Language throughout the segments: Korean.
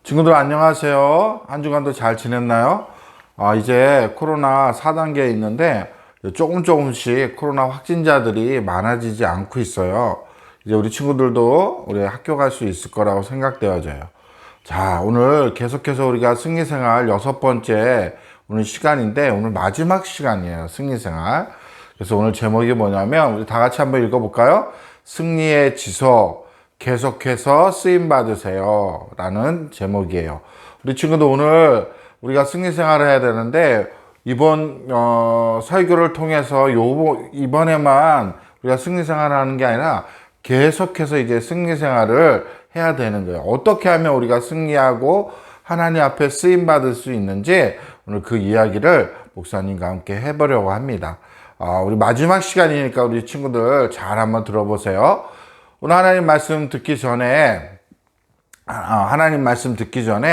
친구들 안녕하세요. 한 주간도 잘 지냈나요? 이제 코로나 4단계에 있는데 조금씩 코로나 확진자들이 많아지지 않고 있어요. 이제 우리 친구들도 우리 학교 갈 수 있을 거라고 생각되어져요. 자, 오늘 계속해서 우리가 승리생활 6번째 오늘 시간인데 오늘 마지막 시간이에요. 승리생활. 그래서 오늘 제목이 뭐냐면 우리 다 같이 한번 읽어볼까요? 승리의 지소 계속해서 쓰임 받으세요 라는 제목이에요. 우리 친구들 오늘 우리가 승리생활을 해야 되는데 이번 설교를 통해서 이번에만 우리가 승리생활을 하는 게 아니라 계속해서 이제 승리생활을 해야 되는 거예요. 어떻게 하면 우리가 승리하고 하나님 앞에 쓰임 받을 수 있는지 오늘 그 이야기를 목사님과 함께 해보려고 합니다. 우리 마지막 시간이니까 우리 친구들 잘 한번 들어보세요. 오늘 하나님 말씀 듣기 전에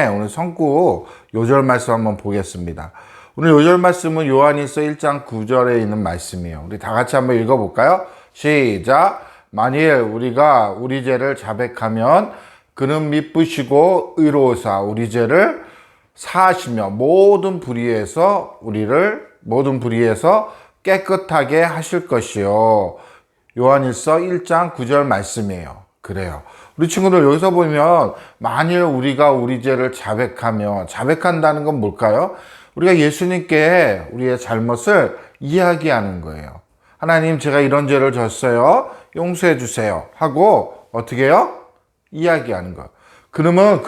오늘 성구 요절 말씀 한번 보겠습니다. 오늘 요절 말씀은 요한일서 1장 9절에 있는 말씀이에요. 우리 다 같이 한번 읽어볼까요? 시작. 만일 우리가 우리 죄를 자백하면 그는 미쁘시고 의로우사 우리 죄를 사하시며 모든 불의에서 깨끗하게 하실 것이요. 요한일서 1장 9절 말씀이에요. 그래요. 우리 친구들 여기서 보면 만일 우리가 우리 죄를 자백한다는 건 뭘까요? 우리가 예수님께 우리의 잘못을 이야기하는 거예요. 하나님, 제가 이런 죄를 졌어요. 용서해 주세요. 하고 어떻게 해요? 이야기하는 거예요. 그러면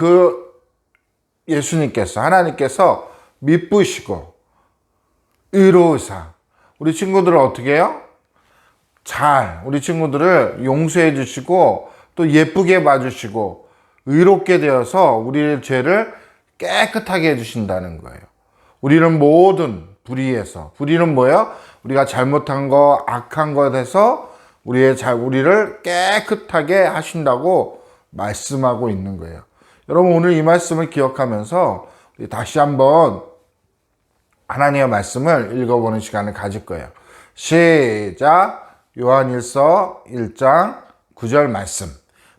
하나님께서 미쁘시고 의로우사 우리 친구들을 어떻게 해요? 우리 친구들을 용서해 주시고 또 예쁘게 봐주시고 의롭게 되어서 우리의 죄를 깨끗하게 해주신다는 거예요. 우리는 모든 불의는 뭐예요? 우리가 잘못한 거, 악한 것에서 우리를 깨끗하게 하신다고 말씀하고 있는 거예요. 여러분 오늘 이 말씀을 기억하면서 다시 한번 하나님의 말씀을 읽어보는 시간을 가질 거예요. 시작. 요한일서 1장 9절 말씀.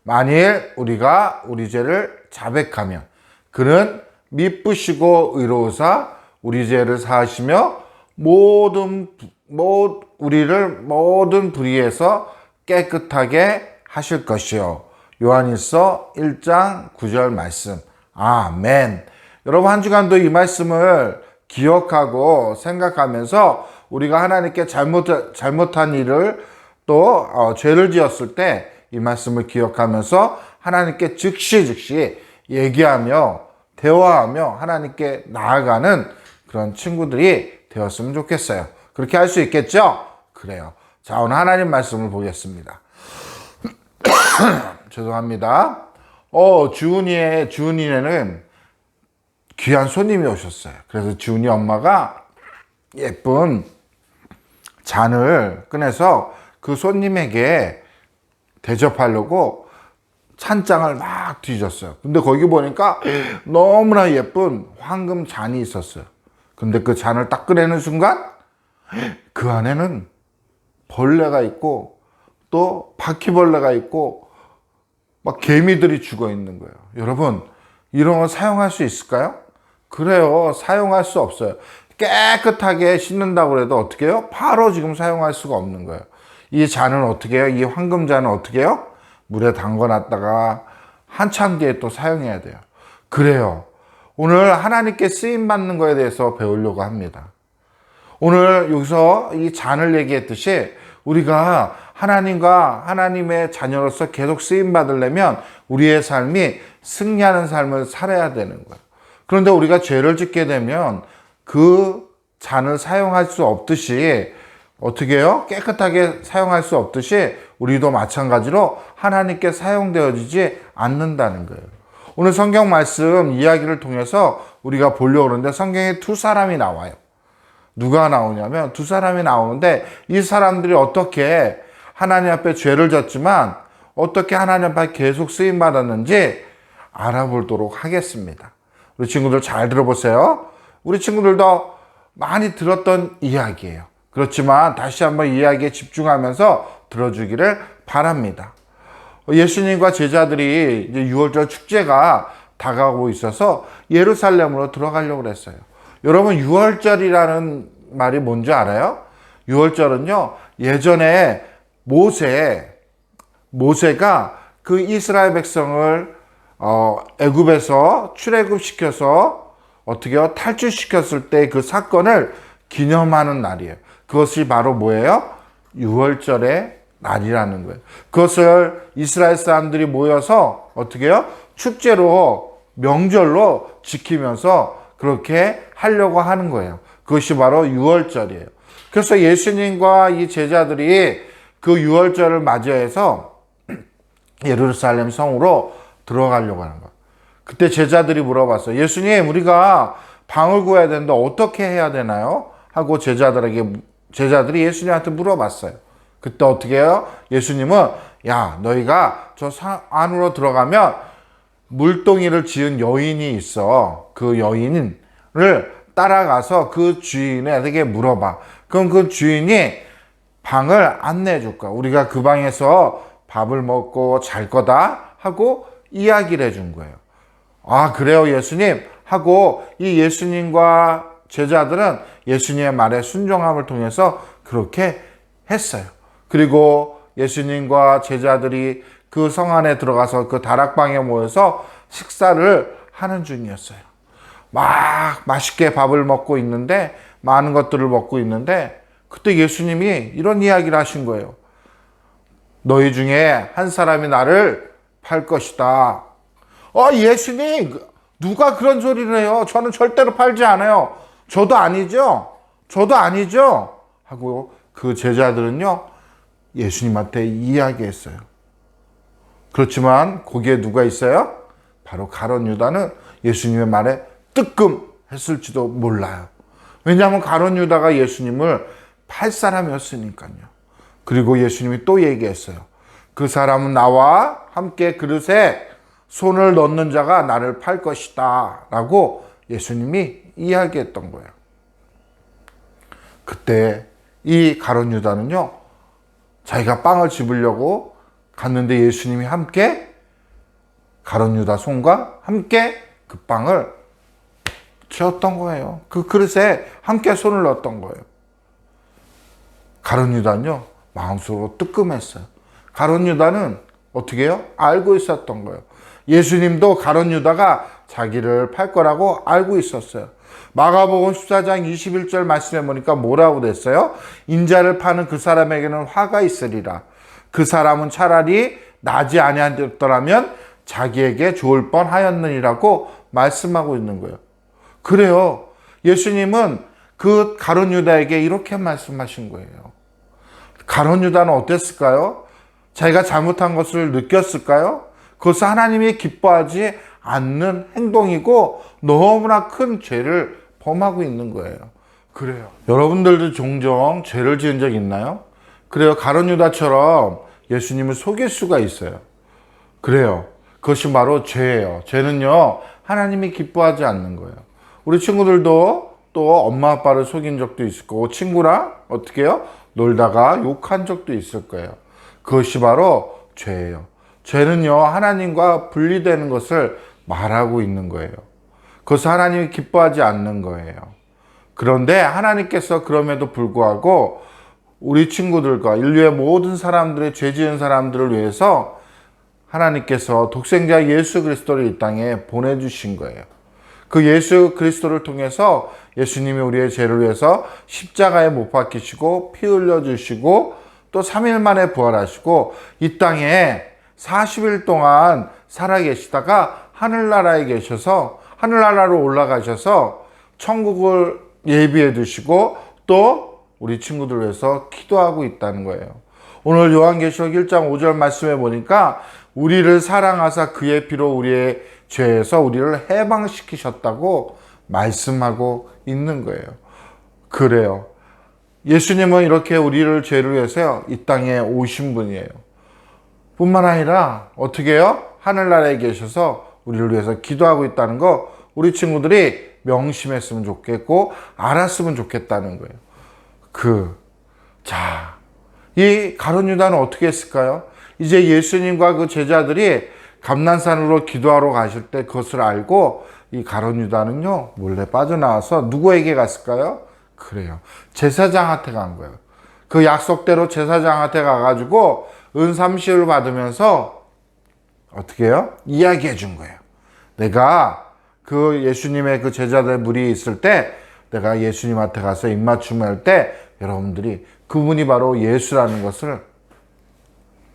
만일 우리가 우리 죄를 자백하면 그는 미쁘시고 의로우사 우리 죄를 사하시며 우리를 모든 불의에서 깨끗하게 하실 것이요. 요한일서 1장 9절 말씀. 아멘. 여러분 한 주간도 이 말씀을 기억하고 생각하면서 우리가 하나님께 잘못한 일을 또 죄를 지었을 때 이 말씀을 기억하면서 하나님께 즉시 얘기하며 대화하며 하나님께 나아가는 그런 친구들이 되었으면 좋겠어요. 그렇게 할 수 있겠죠? 그래요. 자, 오늘 하나님 말씀을 보겠습니다. 죄송합니다. 주은이네는 귀한 손님이 오셨어요. 그래서 주은이 엄마가 예쁜 잔을 꺼내서 그 손님에게 대접하려고 찬장을 막 뒤졌어요. 근데 거기 보니까 너무나 예쁜 황금 잔이 있었어요. 근데 그 잔을 딱 꺼내는 순간 그 안에는 벌레가 있고 또 바퀴벌레가 있고 막 개미들이 죽어 있는 거예요. 여러분 이런 거 사용할 수 있을까요? 그래요. 사용할 수 없어요. 깨끗하게 씻는다고 해도 어떻게 해요? 바로 지금 사용할 수가 없는 거예요. 이 잔은 어떻게 해요? 이 황금 잔은 어떻게 해요? 물에 담궈놨다가 한참 뒤에 또 사용해야 돼요. 그래요. 오늘 하나님께 쓰임받는 거에 대해서 배우려고 합니다. 오늘 여기서 이 잔을 얘기했듯이 우리가 하나님과 하나님의 자녀로서 계속 쓰임받으려면 우리의 삶이 승리하는 삶을 살아야 되는 거예요. 그런데 우리가 죄를 짓게 되면 그 잔을 사용할 수 없듯이 어떻게 해요? 깨끗하게 사용할 수 없듯이 우리도 마찬가지로 하나님께 사용되어지지 않는다는 거예요. 오늘 성경 말씀 이야기를 통해서 우리가 보려고 하는데 성경에 두 사람이 나와요. 누가 나오냐면 두 사람이 나오는데 이 사람들이 어떻게 하나님 앞에 죄를 졌지만 어떻게 하나님 앞에 계속 쓰임받았는지 알아보도록 하겠습니다. 우리 친구들 잘 들어보세요. 우리 친구들도 많이 들었던 이야기예요. 그렇지만 다시 한번 이야기에 집중하면서 들어주기를 바랍니다. 예수님과 제자들이 이제 6월절 축제가 다가오고 있어서 예루살렘으로 들어가려고 그랬어요. 여러분, 유월절이라는 말이 뭔지 알아요? 유월절은요, 예전에 모세가 그 이스라엘 백성을 애굽에서 출애굽시켜서 어떻게요? 탈출시켰을 때 그 사건을 기념하는 날이에요. 그것이 바로 뭐예요? 유월절의 날이라는 거예요. 그것을 이스라엘 사람들이 모여서 어떻게 해요? 축제로, 명절로 지키면서 그렇게 하려고 하는 거예요. 그것이 바로 유월절이에요. 그래서 예수님과 이 제자들이 그 유월절을 맞이해서 예루살렘 성으로 들어가려고 하는 거예요. 그때 제자들이 물어봤어요. 예수님, 우리가 방을 구해야 되는데 어떻게 해야 되나요? 하고 제자들이 예수님한테 물어봤어요. 그때 어떻게 해요? 예수님은, 야, 너희가 저 안으로 들어가면 물동이를 지은 여인이 있어. 그 여인을 따라가서 그 주인에게 물어봐. 그럼 그 주인이 방을 안내해 줄 거야. 우리가 그 방에서 밥을 먹고 잘 거다 하고 이야기를 해준 거예요. 아, 그래요, 예수님? 하고 이 예수님과 제자들은 예수님의 말에 순종함을 통해서 그렇게 했어요. 그리고 예수님과 제자들이 그 성 안에 들어가서 그 다락방에 모여서 식사를 하는 중이었어요. 막 맛있게 밥을 먹고 있는데, 많은 것들을 먹고 있는데, 그때 예수님이 이런 이야기를 하신 거예요. 너희 중에 한 사람이 나를 팔 것이다. 예수님, 누가 그런 소리를 해요? 저는 절대로 팔지 않아요. 저도 아니죠? 하고 그 제자들은요, 예수님한테 이야기했어요. 그렇지만 거기에 누가 있어요? 바로 가룟 유다는 예수님의 말에 뜨끔했을지도 몰라요. 왜냐하면 가룟 유다가 예수님을 팔 사람이었으니까요. 그리고 예수님이 또 얘기했어요. 그 사람은 나와 함께 그릇에 손을 넣는 자가 나를 팔 것이다 라고 예수님이 이야기했던 거예요. 그때 이 가룟 유다는요, 자기가 빵을 집으려고 갔는데 예수님이 함께 가룟 유다 손과 함께 그 빵을 쥐었던 거예요. 그 그릇에 함께 손을 넣었던 거예요. 가룟 유다는요, 마음속으로 뜨끔했어요. 가룟 유다는 어떻게 해요? 알고 있었던 거예요. 예수님도 가룟 유다가 자기를 팔 거라고 알고 있었어요. 마가복음 14장 21절 말씀해 보니까 뭐라고 됐어요? 인자를 파는 그 사람에게는 화가 있으리라. 그 사람은 차라리 나지 아니하였더라면 자기에게 좋을 뻔하였느니라고 말씀하고 있는 거예요. 그래요. 예수님은 그 가룟 유다에게 이렇게 말씀하신 거예요. 가룟 유다는 어땠을까요? 자기가 잘못한 것을 느꼈을까요? 그것은 하나님이 기뻐하지 않는 행동이고 너무나 큰 죄를 범하고 있는 거예요. 그래요. 여러분들도 종종 죄를 지은 적 있나요? 그래요. 가룟 유다처럼 예수님을 속일 수가 있어요. 그래요. 그것이 바로 죄예요. 죄는요, 하나님이 기뻐하지 않는 거예요. 우리 친구들도 또 엄마 아빠를 속인 적도 있을 거고, 친구랑 어떻게 해요? 놀다가 욕한 적도 있을 거예요. 그것이 바로 죄예요. 죄는요, 하나님과 분리되는 것을 말하고 있는 거예요. 그것은 하나님이 기뻐하지 않는 거예요. 그런데 하나님께서 그럼에도 불구하고 우리 친구들과 인류의 모든 사람들의 죄 지은 사람들을 위해서 하나님께서 독생자 예수 그리스도를 이 땅에 보내주신 거예요. 그 예수 그리스도를 통해서 예수님이 우리의 죄를 위해서 십자가에 못 박히시고 피 흘려주시고 또 3일 만에 부활하시고 이 땅에 40일 동안 살아계시다가 하늘나라에 계셔서 하늘나라로 올라가셔서 천국을 예비해 두시고 또 우리 친구들 위해서 기도하고 있다는 거예요. 오늘 요한계시록 1장 5절 말씀해 보니까 우리를 사랑하사 그의 피로 우리의 죄에서 우리를 해방시키셨다고 말씀하고 있는 거예요. 그래요. 예수님은 이렇게 우리를 죄를 위해서 이 땅에 오신 분이에요. 뿐만 아니라 어떻게 해요? 하늘나라에 계셔서 우리를 위해서 기도하고 있다는 거 우리 친구들이 명심했으면 좋겠고 알았으면 좋겠다는 거예요. 이 가룟 유다는 어떻게 했을까요? 이제 예수님과 그 제자들이 감난산으로 기도하러 가실 때 그것을 알고 이 가룟 유다는요 몰래 빠져나와서 누구에게 갔을까요? 그래요, 제사장한테 간 거예요. 그 약속대로 제사장한테 가가지고 은삼시를 받으면서 어떻게 해요? 이야기해 준 거예요. 내가 그 예수님의 그 제자들 무리 있을 때 내가 예수님한테 가서 입맞춤을 할 때 여러분들이 그분이 바로 예수라는 것을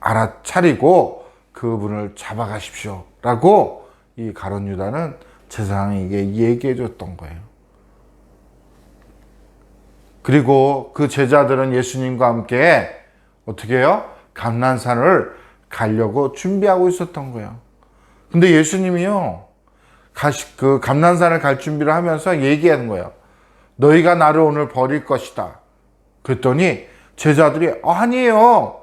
알아차리고 그분을 잡아가십시오 라고 이 가룟 유다는 제사장에게 얘기해 줬던 거예요. 그리고 그 제자들은 예수님과 함께 어떻게 해요? 감난산을 가려고 준비하고 있었던 거예요. 근데 예수님이요 그 감난산을 갈 준비를 하면서 얘기하는 거예요. 너희가 나를 오늘 버릴 것이다. 그랬더니 제자들이 아니에요,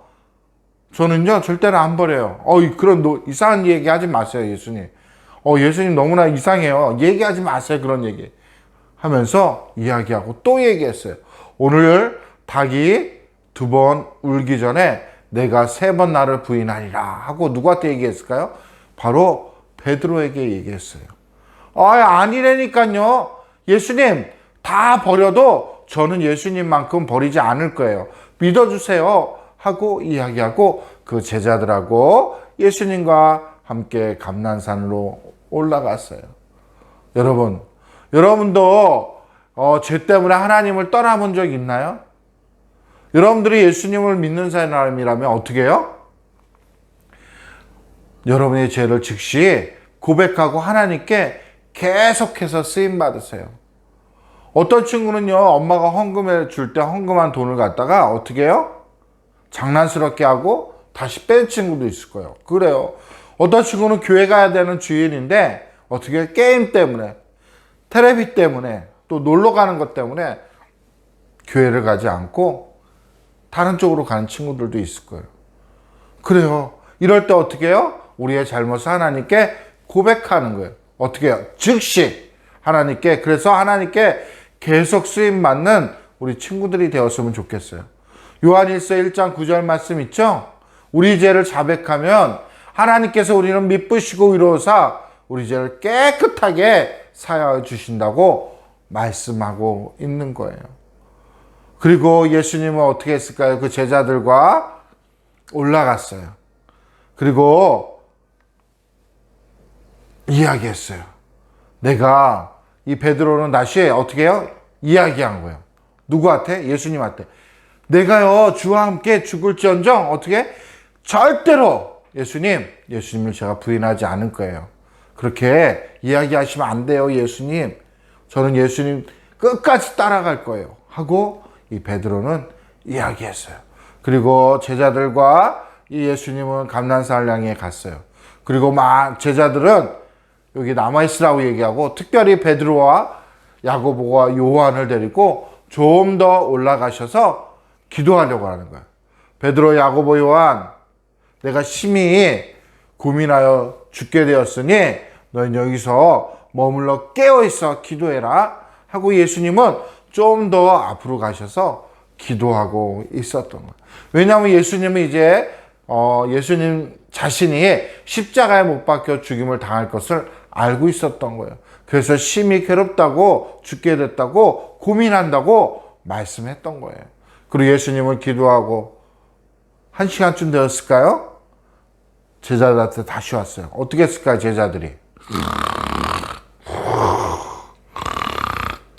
저는요 절대로 안 버려요. 그런 이상한 얘기 하지 마세요 예수님. 예수님 너무나 이상해요. 얘기하지 마세요 그런 얘기 하면서 이야기하고 또 얘기했어요. 오늘 닭이 2번 울기 전에 내가 3번 나를 부인하리라 하고 누구한테 얘기했을까요? 바로 베드로에게 얘기했어요. 아니라니까요. 예수님 다 버려도 저는 예수님만큼 버리지 않을 거예요. 믿어주세요 하고 이야기하고 그 제자들하고 예수님과 함께 감난산으로 올라갔어요. 여러분도 죄 때문에 하나님을 떠나본 적 있나요? 여러분들이 예수님을 믿는 사람이라면 어떻게 해요? 여러분의 죄를 즉시 고백하고 하나님께 계속해서 쓰임 받으세요. 어떤 친구는요 엄마가 헌금해 줄 때 헌금한 돈을 갖다가 어떻게 해요? 장난스럽게 하고 다시 뺀 친구도 있을 거예요. 그래요. 어떤 친구는 교회 가야 되는 주일인데 어떻게 해요? 게임 때문에, 텔레비 때문에, 또 놀러 가는 것 때문에 교회를 가지 않고 다른 쪽으로 가는 친구들도 있을 거예요. 그래요. 이럴 때 어떻게 해요? 우리의 잘못을 하나님께 고백하는 거예요. 어떻게 해요? 즉시 하나님께. 그래서 하나님께 계속 쓰임 받는 우리 친구들이 되었으면 좋겠어요. 요한일서 1장 9절 말씀 있죠? 우리 죄를 자백하면 하나님께서 우리는 미쁘시고 위로사 우리 죄를 깨끗하게 사하여 주신다고 말씀하고 있는 거예요. 그리고 예수님은 어떻게 했을까요? 그 제자들과 올라갔어요. 그리고 이야기했어요. 내가 이 베드로는 다시 어떻게 해요? 이야기한 거예요. 누구한테? 예수님한테. 내가요 주와 함께 죽을지언정 어떻게? 절대로 예수님을 제가 부인하지 않을 거예요. 그렇게 이야기하시면 안 돼요 예수님. 저는 예수님 끝까지 따라갈 거예요 하고 이 베드로는 이야기했어요. 그리고 제자들과 이 예수님은 감난산을 향해 갔어요. 그리고 제자들은 여기 남아있으라고 얘기하고 특별히 베드로와 야고보와 요한을 데리고 좀 더 올라가셔서 기도하려고 하는 거예요. 베드로, 야고보, 요한, 내가 심히 고민하여 죽게 되었으니 너희는 여기서 머물러 깨어있어 기도해라 하고 예수님은 좀 더 앞으로 가셔서 기도하고 있었던 거예요. 왜냐하면 예수님은 이제 예수님 자신이 십자가에 못 박혀 죽임을 당할 것을 알고 있었던 거예요. 그래서 심히 괴롭다고 죽게 됐다고 고민한다고 말씀했던 거예요. 그리고 예수님은 기도하고 1시간쯤 되었을까요? 제자들한테 다시 왔어요. 어떻게 했을까요?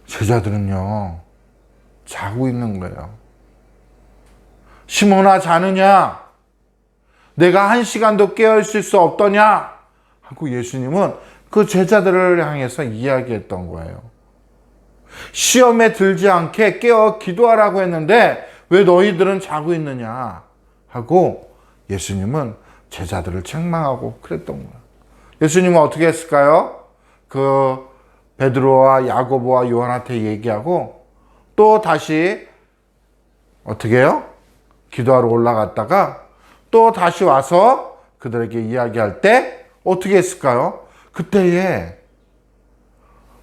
제자들은요 자고 있는 거예요. 시몬아 자느냐? 내가 1시간도 깨어있을 수 없더냐? 하고 예수님은 그 제자들을 향해서 이야기했던 거예요. 시험에 들지 않게 깨어 기도하라고 했는데 왜 너희들은 자고 있느냐? 하고 예수님은 제자들을 책망하고 그랬던 거예요. 예수님은 어떻게 했을까요? 그 베드로와 야고보와 요한한테 얘기하고 또 다시 어떻게 해요? 기도하러 올라갔다가 또 다시 와서 그들에게 이야기할 때 어떻게 했을까요? 그때에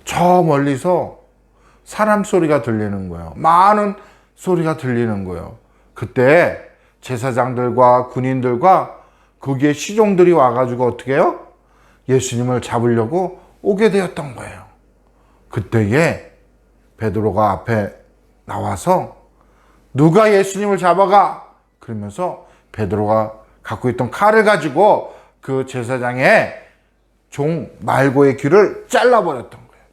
저 멀리서 사람 소리가 들리는 거예요. 많은 소리가 들리는 거예요. 그때 제사장들과 군인들과 거기에 시종들이 와가지고 어떻게 해요? 예수님을 잡으려고 오게 되었던 거예요. 그때에 베드로가 앞에 나와서 누가 예수님을 잡아가? 그러면서 베드로가 갖고 있던 칼을 가지고 그 제사장의 종 말고의 귀를 잘라버렸던 거예요.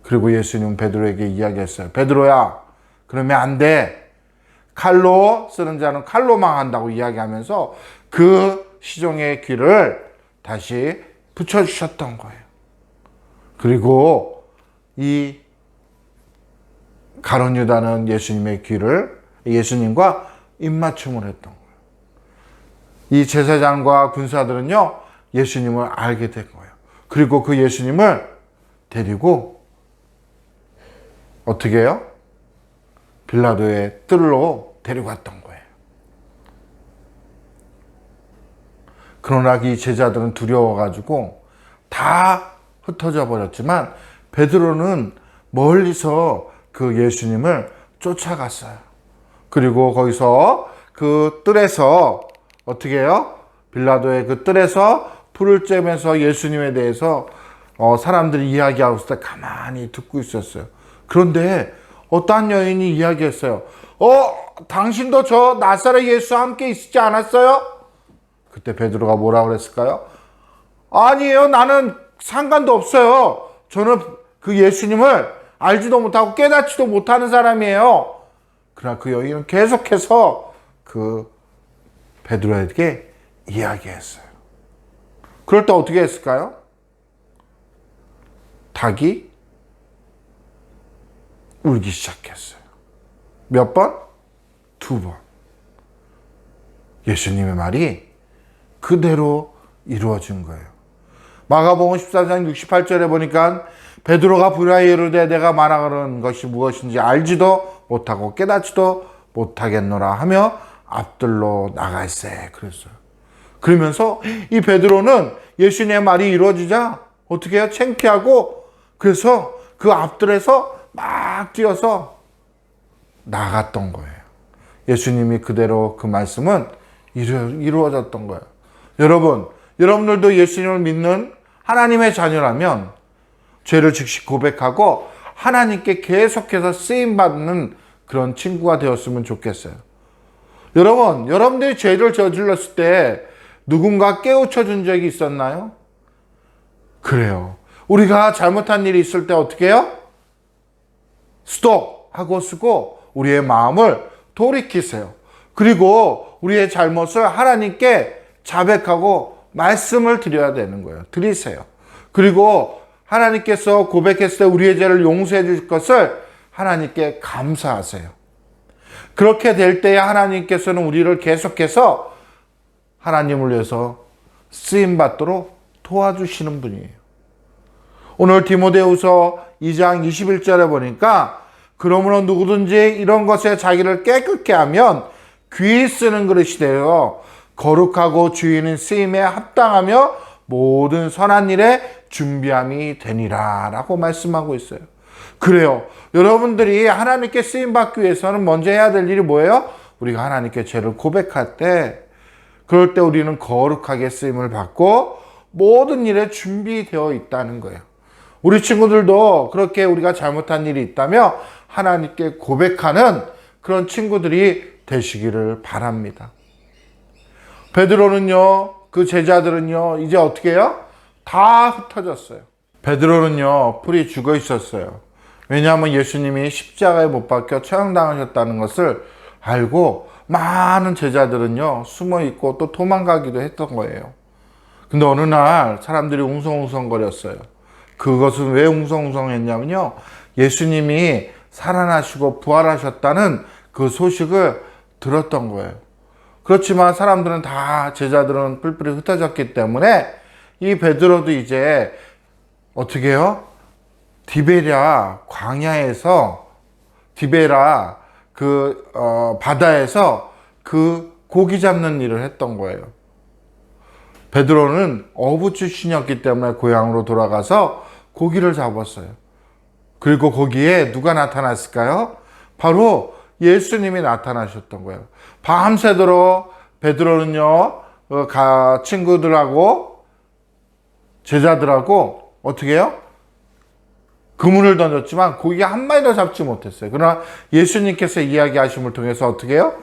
그리고 예수님은 베드로에게 이야기했어요. 베드로야, 그러면 안 돼. 칼로 쓰는 자는 칼로 망한다고 이야기하면서 그 시종의 귀를 다시 붙여주셨던 거예요. 그리고 이 가룟 유다는 예수님과 입맞춤을 했던 거예요. 이 제사장과 군사들은요, 예수님을 알게 된 거예요. 그리고 그 예수님을 데리고 어떻게 해요? 빌라도의 뜰로 데려갔던 거예요. 그러나 이 제자들은 두려워가지고 다 흩어져 버렸지만 베드로는 멀리서 그 예수님을 쫓아갔어요. 그리고 거기서 그 뜰에서 어떻게 해요? 빌라도의 그 뜰에서 불을 쬐면서 예수님에 대해서 사람들이 이야기하고 있을 때 가만히 듣고 있었어요. 그런데 어떠한 여인이 이야기했어요. 당신도 저 나사렛 예수와 함께 있지 않았어요? 그때 베드로가 뭐라 그랬을까요? 아니에요. 나는 상관도 없어요. 저는 그 예수님을 알지도 못하고 깨닫지도 못하는 사람이에요. 그러나 그 여인은 계속해서 그 베드로에게 이야기했어요. 그럴 때 어떻게 했을까요? 닭이 울기 시작했어요. 몇 번? 2번. 예수님의 말이 그대로 이루어진 거예요. 마가복음 14장 68절에 보니까 베드로가 불화에 이르되 내가 말하는 것이 무엇인지 알지도 못하고 깨닫지도 못하겠노라 하며 앞들로 나갈세 그랬어요. 그러면서 이 베드로는 예수님의 말이 이루어지자 어떻게 해요? 창피하고 그래서 그 앞들에서 막 뛰어서 나갔던 거예요. 예수님이 그대로 그 말씀은 이루어졌던 거예요. 여러분들도 예수님을 믿는 하나님의 자녀라면 죄를 즉시 고백하고 하나님께 계속해서 쓰임받는 그런 친구가 되었으면 좋겠어요. 여러분들이 죄를 저질렀을 때 누군가 깨우쳐 준 적이 있었나요? 그래요. 우리가 잘못한 일이 있을 때 어떻게 해요? 스톱 하고 쓰고 우리의 마음을 돌이키세요. 그리고 우리의 잘못을 하나님께 자백하고 말씀을 드려야 되는 거예요. 드리세요. 그리고 하나님께서 고백했을 때 우리의 죄를 용서해 주실 것을 하나님께 감사하세요. 그렇게 될 때에 하나님께서는 우리를 계속해서 하나님을 위해서 쓰임받도록 도와주시는 분이에요. 오늘 디모데후서 2장 21절에 보니까 그러므로 누구든지 이런 것에 자기를 깨끗게 하면 귀 쓰는 그릇이 되어 거룩하고 주인은 쓰임에 합당하며 모든 선한 일에 준비함이 되니라 라고 말씀하고 있어요. 그래요. 여러분들이 하나님께 쓰임받기 위해서는 먼저 해야 될 일이 뭐예요? 우리가 하나님께 죄를 고백할 때 그럴 때 우리는 거룩하게 쓰임을 받고 모든 일에 준비되어 있다는 거예요. 우리 친구들도 그렇게 우리가 잘못한 일이 있다면 하나님께 고백하는 그런 친구들이 되시기를 바랍니다. 베드로는요, 그 제자들은요, 이제 어떻게 해요? 다 흩어졌어요. 베드로는요, 풀이 죽어 있었어요. 왜냐하면 예수님이 십자가에 못 박혀 처형당하셨다는 것을 알고 많은 제자들은요, 숨어 있고 또 도망가기도 했던 거예요. 근데 어느 날 사람들이 웅성웅성거렸어요. 그것은 왜 웅성웅성했냐면요, 예수님이 살아나시고 부활하셨다는 그 소식을 들었던 거예요. 그렇지만 사람들은 다 제자들은 뿔뿔이 흩어졌기 때문에 이 베드로도 이제 어떻게 해요? 디베랴 광야에서 디베라 바다에서 그 고기 잡는 일을 했던 거예요. 베드로는 어부 출신이었기 때문에 고향으로 돌아가서 고기를 잡았어요. 그리고 거기에 누가 나타났을까요? 바로 예수님이 나타나셨던 거예요. 밤새도록 베드로는요, 친구들하고 제자들하고 어떻게 해요? 그물을 던졌지만 고기가 한 마리도 잡지 못했어요. 그러나 예수님께서 이야기하심을 통해서 어떻게 해요?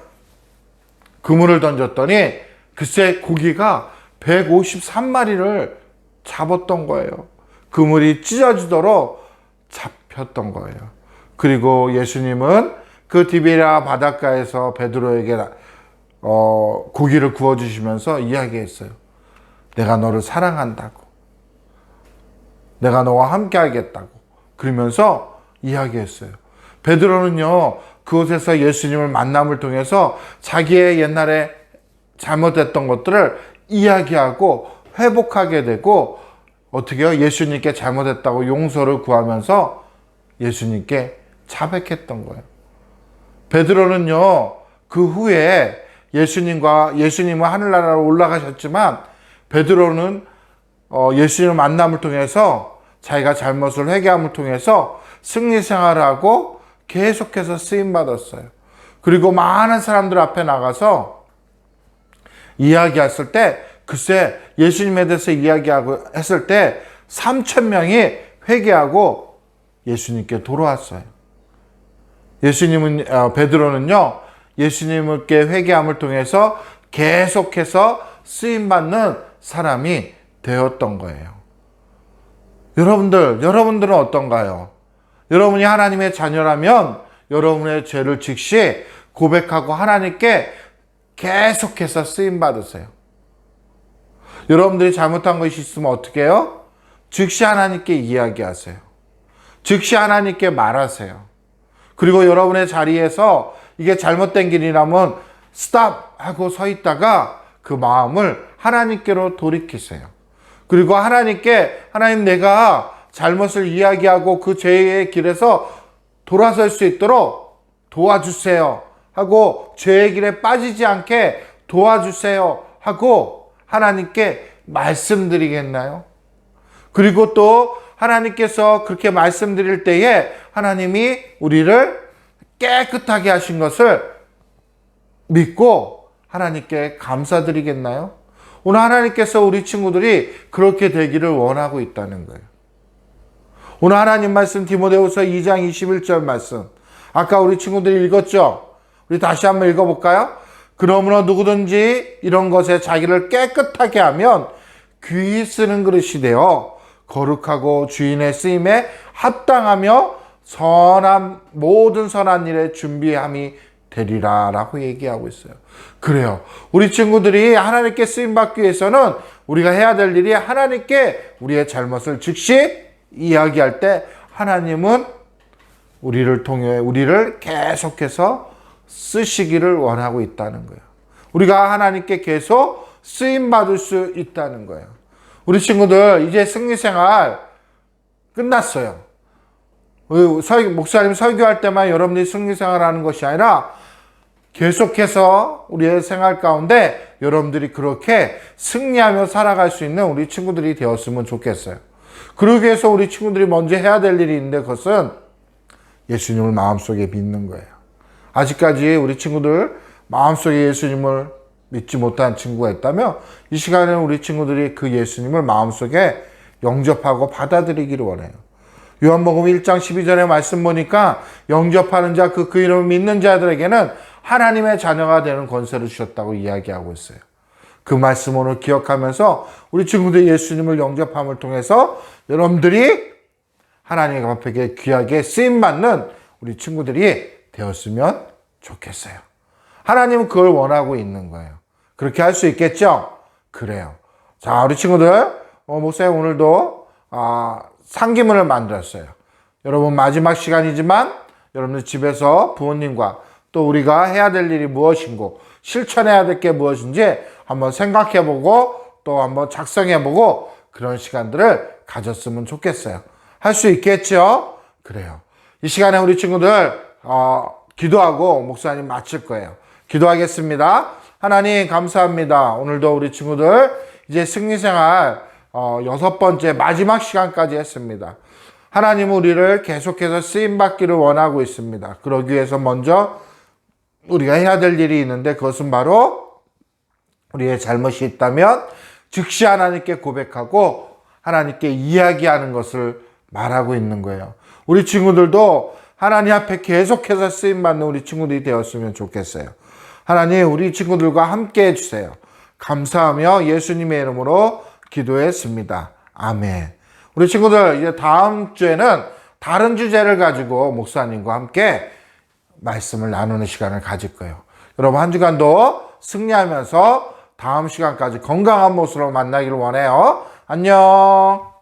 그물을 던졌더니 글쎄 고기가 153마리를 잡았던 거예요. 그물이 찢어지도록 잡혔던 거예요. 그리고 예수님은 그 디베랴 바닷가에서 베드로에게 고기를 구워주시면서 이야기했어요. 내가 너를 사랑한다고. 내가 너와 함께 하겠다고. 그러면서 이야기했어요. 베드로는요, 그곳에서 예수님을 만남을 통해서 자기의 옛날에 잘못했던 것들을 이야기하고 회복하게 되고, 어떻게 해요? 예수님께 잘못했다고 용서를 구하면서 예수님께 자백했던 거예요. 베드로는요, 그 후에 예수님은 하늘나라로 올라가셨지만, 베드로는 예수님을 만남을 통해서 자기가 잘못을 회개함을 통해서 승리 생활을 하고 계속해서 쓰임받았어요. 그리고 많은 사람들 앞에 나가서 이야기했을 때, 글쎄 예수님에 대해서 이야기하고 했을 때 3,000명이 회개하고 예수님께 돌아왔어요. 베드로는요, 예수님께 회개함을 통해서 계속해서 쓰임받는 사람이 되었던 거예요. 여러분들은 어떤가요? 여러분이 하나님의 자녀라면 여러분의 죄를 즉시 고백하고 하나님께 계속해서 쓰임받으세요. 여러분들이 잘못한 것이 있으면 어떻게 해요? 즉시 하나님께 이야기하세요. 즉시 하나님께 말하세요. 그리고 여러분의 자리에서 이게 잘못된 길이라면 스탑 하고 서 있다가 그 마음을 하나님께로 돌이키세요. 그리고 하나님 내가 잘못을 이야기하고 그 죄의 길에서 돌아설 수 있도록 도와주세요 하고, 죄의 길에 빠지지 않게 도와주세요 하고 하나님께 말씀드리겠나요? 그리고 또 하나님께서 그렇게 말씀드릴 때에 하나님이 우리를 깨끗하게 하신 것을 믿고 하나님께 감사드리겠나요? 오늘 하나님께서 우리 친구들이 그렇게 되기를 원하고 있다는 거예요. 오늘 하나님 말씀 디모데후서 2장 21절 말씀, 아까 우리 친구들이 읽었죠? 우리 다시 한번 읽어볼까요? 그러므로 누구든지 이런 것에 자기를 깨끗하게 하면 귀히 쓰는 그릇이 되어 거룩하고 주인의 쓰임에 합당하며 모든 선한 일에 준비함이 되리라 라고 얘기하고 있어요. 그래요. 우리 친구들이 하나님께 쓰임받기 위해서는 우리가 해야 될 일이, 하나님께 우리의 잘못을 즉시 이야기할 때 하나님은 우리를 통해 우리를 계속해서 쓰시기를 원하고 있다는 거예요. 우리가 하나님께 계속 쓰임받을 수 있다는 거예요. 우리 친구들 이제 승리생활 끝났어요. 목사님 설교할 때만 여러분들이 승리생활 하는 것이 아니라 계속해서 우리의 생활 가운데 여러분들이 그렇게 승리하며 살아갈 수 있는 우리 친구들이 되었으면 좋겠어요. 그러기 위해서 우리 친구들이 먼저 해야 될 일이 있는데, 그것은 예수님을 마음속에 믿는 거예요. 아직까지 우리 친구들 마음속에 예수님을 믿지 못한 친구가 있다면 이 시간에는 우리 친구들이 그 예수님을 마음속에 영접하고 받아들이기를 원해요. 요한복음 1장 12절의 말씀 보니까 영접하는 자, 그 이름을 믿는 자들에게는 하나님의 자녀가 되는 권세를 주셨다고 이야기하고 있어요. 그 말씀 오늘 기억하면서 우리 친구들이 예수님을 영접함을 통해서 여러분들이 하나님 앞에 귀하게 쓰임받는 우리 친구들이 되었으면 좋겠어요. 하나님은 그걸 원하고 있는 거예요. 그렇게 할 수 있겠죠? 그래요. 자, 우리 친구들, 목사님 오늘도 상기문을 만들었어요. 여러분 마지막 시간이지만 여러분들 집에서 부모님과 또 우리가 해야 될 일이 무엇인고 실천해야 될 게 무엇인지 한번 생각해보고 또 한번 작성해보고 그런 시간들을 가졌으면 좋겠어요. 할 수 있겠죠? 그래요. 이 시간에 우리 친구들 기도하고 목사님 마칠 거예요. 기도하겠습니다. 하나님 감사합니다. 오늘도 우리 친구들 이제 승리생활 6번째 마지막 시간까지 했습니다. 하나님은 우리를 계속해서 쓰임받기를 원하고 있습니다. 그러기 위해서 먼저 우리가 해야 될 일이 있는데, 그것은 바로 우리의 잘못이 있다면 즉시 하나님께 고백하고 하나님께 이야기하는 것을 말하고 있는 거예요. 우리 친구들도 하나님 앞에 계속해서 쓰임받는 우리 친구들이 되었으면 좋겠어요. 하나님, 우리 친구들과 함께 해주세요. 감사하며 예수님의 이름으로 기도했습니다. 아멘. 우리 친구들, 이제 다음 주에는 다른 주제를 가지고 목사님과 함께 말씀을 나누는 시간을 가질 거예요. 여러분, 한 주간도 승리하면서 다음 시간까지 건강한 모습으로 만나기를 원해요. 안녕.